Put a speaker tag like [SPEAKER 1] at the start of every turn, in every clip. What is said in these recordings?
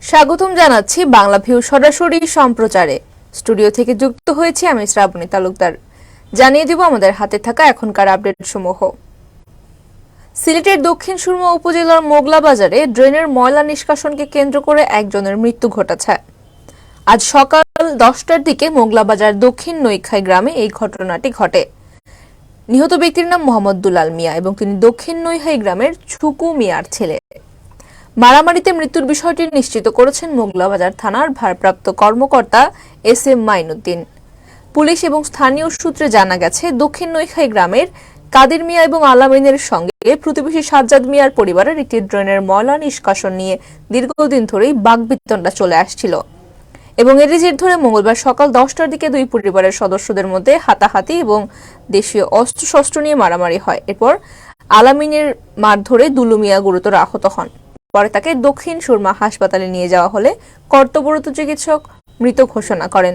[SPEAKER 1] স্বাগতম জানাচ্ছি বাংলাভিউ সরাসরি সম্প্রচারে। স্টুডিও থেকে যুক্ত হয়েছি আমি শ্রাবণী তালুকদার। জানিয়ে দিব আমাদের হাতে থাকা এখনকার আপডেট সমূহ। সিলেটের দক্ষিণ সুরমা উপজেলার মোগলা বাজারে ড্রেনের ময়লা নিষ্কাশনকে কেন্দ্র করে একজনের মৃত্যু ঘটেছে। আজ সকাল 10টার দিকে মোগলা বাজার দক্ষিণ নৈখাই গ্রামে এই ঘটনাটি ঘটে। নিহত ব্যক্তির নাম মোহাম্মদ দুলাল মিয়া এবং তিনি দক্ষিণ নৈখাই গ্রামের ছুকু মিয়ার ছেলে। মারামারিতে মৃত্যুর বিষয়টি নিশ্চিত করেছেন মোগলাবাজার থানার ভারপ্রাপ্ত কর্মকর্তা এস.এম. মাইনুদ্দিন। পুলিশ এবং স্থানীয় সূত্রে জানা গেছে, দক্ষিণ নৈখাই গ্রামের কাদের মিয়া এবং আলামিনের সঙ্গে প্রতিবেশী সাজ্জাদ মিয়ার পরিবারের একটি ড্রেনের ময়লা নিষ্কাশন নিয়ে দীর্ঘদিন ধরেই বাকবিতণ্ডা চলে আসছিল এবং এর জের ধরে মঙ্গলবার সকাল 10টার দিকে দুই পরিবারের সদস্যদের মধ্যে হাতাহাতি এবং দেশীয় অস্ত্রশস্ত্র নিয়ে মারামারি হয়। এরপর আলামিনের মারধরে দুলু মিয়া গুরুতর আহত হন। পরে তাকে দক্ষিণ সুরমা হাসপাতালে নিয়ে যাওয়া হলে কর্তব্যরত চিকিৎসক মৃত ঘোষণা করেন।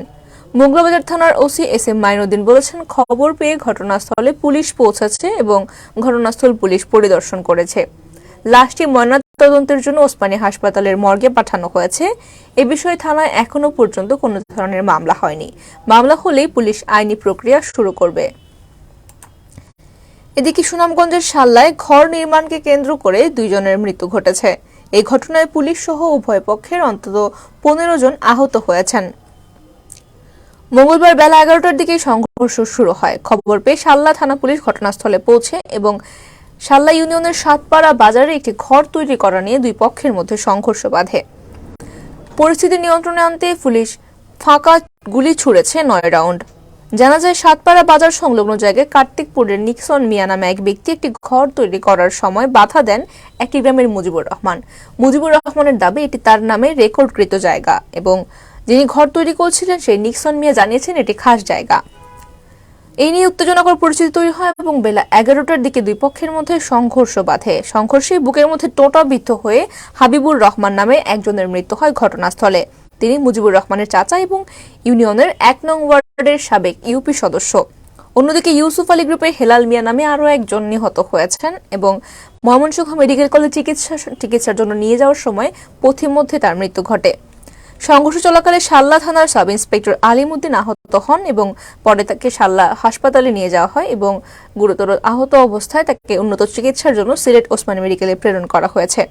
[SPEAKER 1] মোগলাবাজার থানার ওসি এস.এম. মাইনুদ্দিন বলেছেন, খবর পেয়ে ঘটনাস্থলে পুলিশ পৌঁছেছে এবং ঘটনাস্থল পুলিশ পরিদর্শন করেছে। লাশটি ময়নাতদন্তের জন্য ওসমানী হাসপাতালের মর্গে পাঠানো হয়েছে। এ বিষয়ে থানায় এখনো পর্যন্ত কোনো ধরনের মামলা হয়নি। মামলা হলেই পুলিশ আইনি প্রক্রিয়া শুরু করবে। এদিকে সুনামগঞ্জের শাল্লায় ঘর নির্মাণকে কেন্দ্র করে 2 জনের মৃত্যু ঘটেছে। এই ঘটনায় পুলিশ সহ উভয় পক্ষের অন্তত 15 জন আহত হয়েছেন। মঙ্গলবার বেলা 11টার দিকে সংঘর্ষ শুরু হয়। খবর পেয়ে শাল্লা থানা পুলিশ ঘটনাস্থলে পৌঁছে এবং শাল্লা ইউনিয়নের সাতপাড়া বাজারে একটি ঘর তৈরি করা নিয়ে দুই পক্ষের মধ্যে সংঘর্ষ বাধে। পরিস্থিতি নিয়ন্ত্রণে আনতে পুলিশ ফাঁকা গুলি ছুড়েছে 9 রাউন্ড। জানা যায়, সাতপাড়া বাজার সংলগ্ন জায়গায় কার্তিকপুরের নিক্সন মিয়া নামে এক ব্যক্তি একটি ঘর তৈরি করার সময় বাধা দেন একটি গ্রামের মুজিবুর রহমান। মুজিবুর রহমানের দাবি এটি তার নামে রেকর্ডকৃত জায়গা এবং যিনি ঘর তৈরি করছিলেন সেই নিক্সন মিয়া জানিয়েছেন এটি খাস জায়গা। এই নিয়ে উত্তেজনাকর পরিস্থিতি তৈরি হয় এবং বেলা 11টার দিকে দুই পক্ষের মধ্যে সংঘর্ষ বাধে। সংঘর্ষে বুকের মধ্যে টোটাবিদ্ধ হয়ে হাবিবুর রহমান নামে একজনের মৃত্যু হয় ঘটনাস্থলে। তিনি মুজিবুর রহমানের চাচা এবং ইউনিয়নের 1 নং ওয়ার্ডের সাবেক ইউপি সদস্য। অন্যদিকে ইউসুফ আলী গ্রুপের হেলাল মিয়া নামে আরও একজন নিহত হয়েছেন এবং ময়মনসিংহ মেডিকেল কলেজ চিকিৎসার জন্য নিয়ে যাওয়ার সময় পথিমধ্যে তার মৃত্যু ঘটে। সংঘর্ষ চলাকালে শাল্লা থানার সাব ইন্সপেক্টর আলিমউদ্দিন আহত হন এবং পরে তাকে শাল্লা হাসপাতালে নিয়ে যাওয়া হয় এবং গুরুতর আহত অবস্থায় তাকে উন্নত চিকিৎসার জন্য সিলেট ওসমানী মেডিকেলে প্রেরণ করা হয়েছে।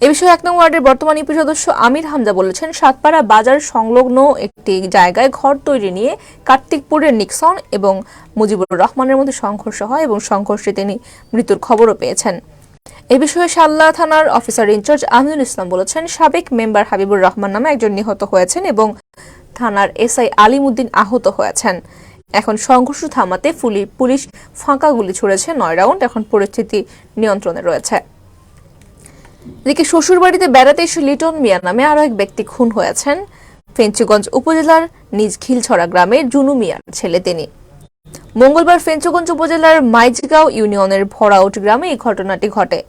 [SPEAKER 1] এ বিষয়ে 1 নং ওয়ার্ডের বর্তমান ইউপি সদস্য আমির হামজা বলেছেন, সাতপাড়া বাজার সংলগ্ন একটি জায়গায় ঘর তৈরি নিয়ে কার্তিকপুরের নিক্সন এবং মুজিবুর রহমানের মধ্যে সংঘর্ষ হয় এবং সংঘর্ষে তিনি মৃত্যুর খবরও পেয়েছেন। এ বিষয়ে শাল্লা থানার অফিসার ইনচার্জ আমিনুল ইসলাম বলেছেন, সাবেক মেম্বার হাবিবুর রহমান নামে একজন নিহত হয়েছেন এবং থানার এসআই আলিমউদ্দিন আহত হয়েছেন। এখন সংঘর্ষ থামাতে পুলিশ ফাঁকা গুলি ছুড়েছে 9 রাউন্ড। এখন পরিস্থিতি নিয়ন্ত্রণে রয়েছে। এদিকে শ্বশুরবাড়িতে বেড়াতে এসে লিটন মিয়া নামে আরো এক ব্যক্তি খুন হয়েছেন। ফেঞ্চুগঞ্জ উপজেলার নিজ খিলছড়া গ্রামের জুনু মিয়ার ছেলে তিনি। মঙ্গলবার ফেঞ্চুগঞ্জ উপজেলার মাইজগাঁও ইউনিয়নের ভরাউট গ্রামে এই ঘটনাটি ঘটে।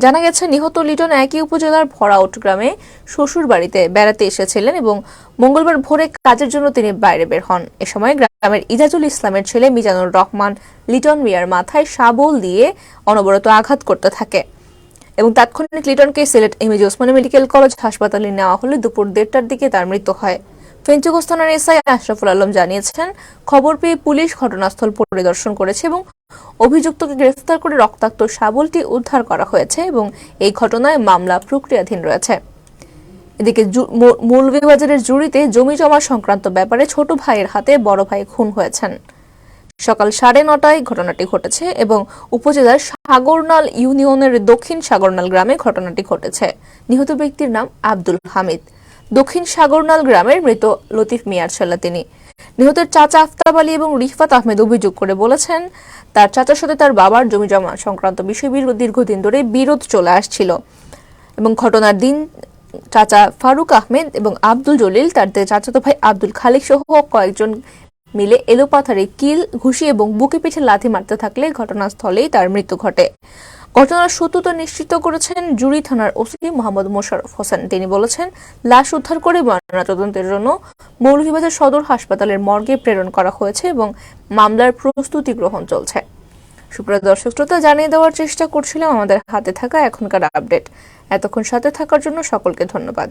[SPEAKER 1] জানা গেছে, নিহত লিটন একই উপজেলার ভরাউট গ্রামে শ্বশুর বাড়িতে বেড়াতে এসেছিলেন এবং মঙ্গলবার ভোরে কাজের জন্য তিনি বাইরে বের হন। এ সময় গ্রামের ইজাজুল ইসলামের ছেলে মিজানুর রহমান লিটন মিয়ার মাথায় শাবল দিয়ে অনবরত আঘাত করতে থাকে এবং তাৎক্ষণিক লিটনকে Sylhet MAG Osmani medical college হাসপাতালে নেওয়া হলে দুপুর 1:30টার দিকে তার মৃত্যু হয়। ফেঞ্চুগঞ্জ থানার এসআই আশরাফুল আলম জানিয়েছেন, খবর পেয়ে পুলিশ ঘটনাস্থল পরিদর্শন করেছে এবং অভিযুক্তকে গ্রেফতার করে রক্তাক্ত শাবলটি উদ্ধার করা হয়েছে এবং এই ঘটনায় মামলা প্রক্রিয়াধীন রয়েছে। এদিকে মৌলভীবাজারের জুড়িতে জমি জমা সংক্রান্ত ব্যাপারে ছোট ভাইয়ের হাতে বড় ভাই খুন হয়েছেন। সকাল 9:30টায় ঘটনাটি ঘটেছে এবং উপজেলার সাগরনাল ইউনিয়নের দক্ষিণ সাগরনাল গ্রামে ঘটনাটি ঘটেছে। নিহত ব্যক্তির নাম আব্দুল হামিদ। দক্ষিণ সাগরনাল গ্রামের মৃত লতিফ মিয়ার ছেলে তিনি। নিহতের চাচা আফতাব আলী এবং রিফাত আহমেদ অভিযোগ করে বলেছেন, তার চাচার সাথে তার বাবার জমি জমা সংক্রান্ত বিষয়ে দীর্ঘদিন ধরে বিরোধ চলে আসছিল এবং ঘটনার দিন চাচা ফারুক আহমেদ এবং আব্দুল জলিল তার চাচাতো ভাই আব্দুল খালিক সহ কয়েকজন মিলে এলোপাথারে কিল, ঘুষি এবং বুকে পিঠে লাথি মারতে থাকলে ঘটনাস্থলেই তার মৃত্যু ঘটে। ঘটনার সত্যতা নিশ্চিত করেছেন জুড়ি থানার ওসি মোহাম্মদ মোশাররফ হোসেন। তিনি বলেছেন, লাশ উদ্ধার করে ময়নাতদন্তের জন্য মৌলভীবাজার সদর হাসপাতালের মর্গে প্রেরণ করা হয়েছে এবং মামলার প্রস্তুতি গ্রহণ চলছে। সুপ্রিয় দর্শক শ্রোতা, জানিয়ে দেওয়ার চেষ্টা করছিলাম আমাদের হাতে থাকা এখনকার আপডেট। এতক্ষণ সাথে থাকার জন্য সকলকে ধন্যবাদ।